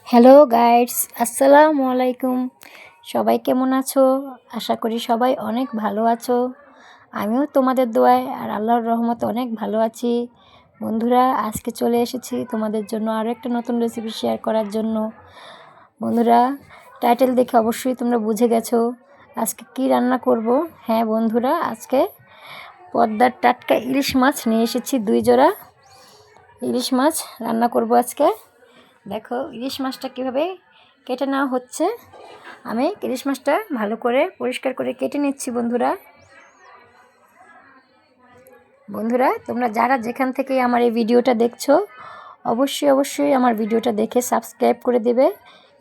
Hello guides, আসসালামু আলাইকুম। সবাই কেমন আছো? আশা করি সবাই অনেক ভালো আছো। আমিও তোমাদের দোয়ায় আর আল্লাহর রহমতে অনেক ভালো আছি। বন্ধুরা, আজকে চলে এসেছি তোমাদের জন্য আরও একটা নতুন রেসিপি শেয়ার করার জন্য। বন্ধুরা, টাইটেল দেখে অবশ্যই তোমরা বুঝে গেছো আজকে কি রান্না করব। হ্যাঁ বন্ধুরা, আজকে পদ্মার টাটকা ইলিশ মাছ নিয়ে এসেছি 2 জোড়া। ইলিশ মাছ রান্না করব আজকে। দেখো ইলিশ মাছটা কীভাবে কেটে নেওয়া হচ্ছে। আমি ইলিশ মাছটা ভালো করে পরিষ্কার করে কেটে নিচ্ছি। বন্ধুরা তোমরা যারা যেখান থেকে আমার এই ভিডিওটা দেখছো অবশ্যই আমার ভিডিওটা দেখে সাবস্ক্রাইব করে দেবে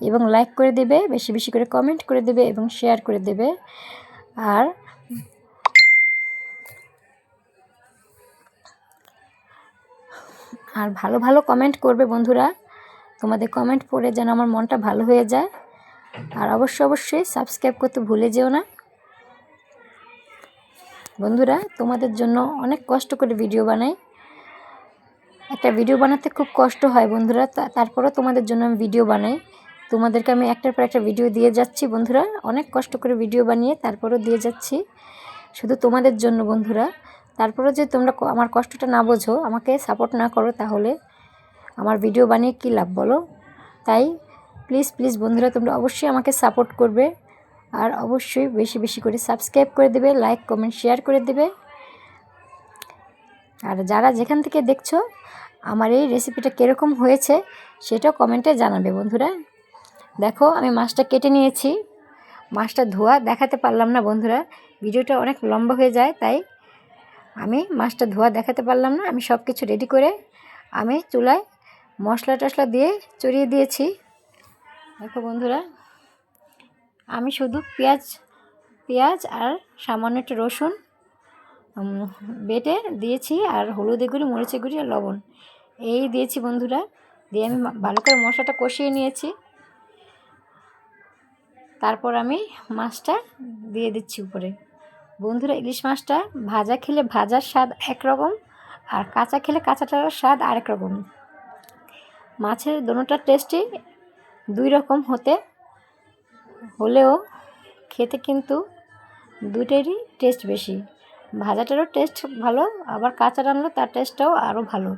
এবং লাইক করে দেবে, বেশি বেশি করে কমেন্ট করে দেবে এবং শেয়ার করে দেবে। আর ভালো ভালো কমেন্ট করবে বন্ধুরা। তোমাদের কমেন্ট পড়ে যেন আমার মনটা ভালো হয়ে যায়। আর অবশ্যই সাবস্ক্রাইব করতে ভুলে যেও না বন্ধুরা। তোমাদের জন্য অনেক কষ্ট করে ভিডিও বানাই। একটা ভিডিও বানাতে খুব কষ্ট হয় বন্ধুরা, তারপরেও তোমাদের জন্য আমি ভিডিও বানাই। তোমাদেরকে আমি একটার পর একটা ভিডিও দিয়ে যাচ্ছি বন্ধুরা। অনেক কষ্ট করে ভিডিও বানিয়ে তারপরেও দিয়ে যাচ্ছি শুধু তোমাদের জন্য বন্ধুরা। তারপরেও যে তোমরা আমার কষ্টটা না বোঝো, আমাকে সাপোর্ট না করো, তাহলে আমার ভিডিও বানিয়ে কী লাভ বলো? তাই প্লিজ বন্ধুরা, তোমরা অবশ্যই আমাকে সাপোর্ট করবে আর অবশ্যই বেশি বেশি করে সাবস্ক্রাইব করে দেবে, লাইক কমেন্ট শেয়ার করে দেবে। আর যারা যেখান থেকে দেখছো আমার এই রেসিপিটা কীরকম হয়েছে সেটাও কমেন্টে জানাবে বন্ধুরা। দেখো আমি মাছটা কেটে নিয়েছি। মাছটা ধোয়া দেখাতে পারলাম না বন্ধুরা, ভিডিওটা অনেক লম্বা হয়ে যায়, তাই আমি মাছটা ধোয়া দেখাতে পারলাম না। আমি সব কিছু রেডি করে আমি চুলায় মশলা টশলা দিয়ে চড়িয়ে দিয়েছি। দেখো বন্ধুরা, আমি শুধু পেঁয়াজ আর সামান্য একটু রসুন বেটে দিয়েছি, আর হলুদের গুঁড়ি, মরিচের গুঁড়ি আর লবণ এই দিয়েছি বন্ধুরা। দিয়ে আমি ভালো করে মশলাটা কষিয়ে নিয়েছি। তারপর আমি মাছটা দিয়ে দিচ্ছি উপরে। বন্ধুরা, ইলিশ মাছটা ভাজা খেলে ভাজার স্বাদ একরকম, আর কাঁচা খেলে কাঁচাটার স্বাদ আরেক রকম। মাছের দোনোটার টেস্টই 2 রকম হলেও খেতে কিন্তু দুটোরই টেস্ট বেশি। ভাজাটারও টেস্ট ভালো, আবার কাঁচা রান্না তার টেস্টটাও আরও ভালো।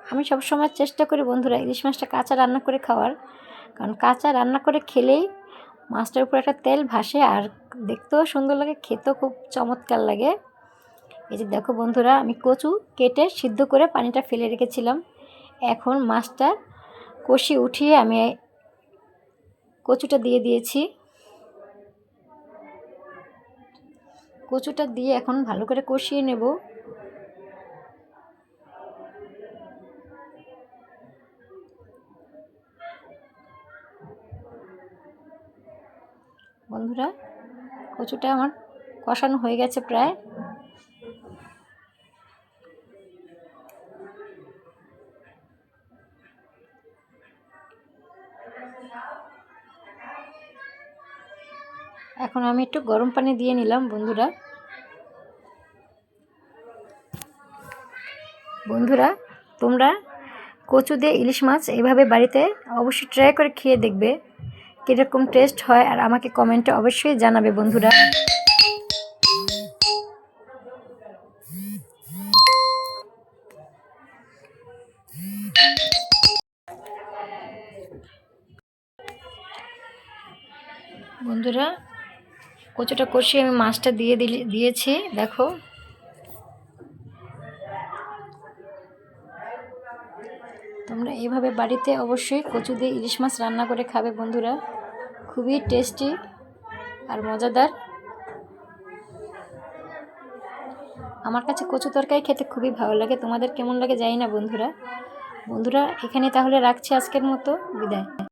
আমি সবসময় চেষ্টা করি বন্ধুরা ইলিশ মাছটা কাঁচা রান্না করে খাওয়ার, কারণ কাঁচা রান্না করে খেলেই মাছটার উপর একটা তেল ভাসে আর দেখতেও সুন্দর লাগে, খেতেও খুব চমৎকার লাগে। এই যে দেখো বন্ধুরা, আমি কচু কেটে সিদ্ধ করে পানিটা ফেলে রেখেছিলাম। এখন মাছটা কষি উঠিয়ে আমি কচুটা দিয়ে দিয়েছি। কচুটা দিয়ে এখন ভালো করে কষিয়ে নেব। বন্ধুরা, কচুটা আমার কষানো হয়ে গেছে প্রায়। এখন আমি একটু গরম পানি দিয়ে নিলাম বন্ধুরা। তোমরা কচু দিয়ে ইলিশ মাছ এইভাবে বাড়িতে অবশ্যই ট্রাই করে খেয়ে দেখবে কীরকম টেস্ট হয়, আর আমাকে কমেন্টে অবশ্যই জানাবে বন্ধুরা। বন্ধুরা, কচুটা কষিয়ে আমি মাছটা দিয়েছি। দেখো তোমরা এইভাবে বাড়িতে অবশ্যই কচু দিয়ে ইলিশ মাছ রান্না করে খাবে বন্ধুরা, খুবই টেস্টি আর মজাদার। আমার কাছে কচু তরকারি খেতে খুবই ভালো লাগে, তোমাদের কেমন লাগে জানি না বন্ধুরা। এখানে তাহলে রাখছি আজকের মতো, বিদায়।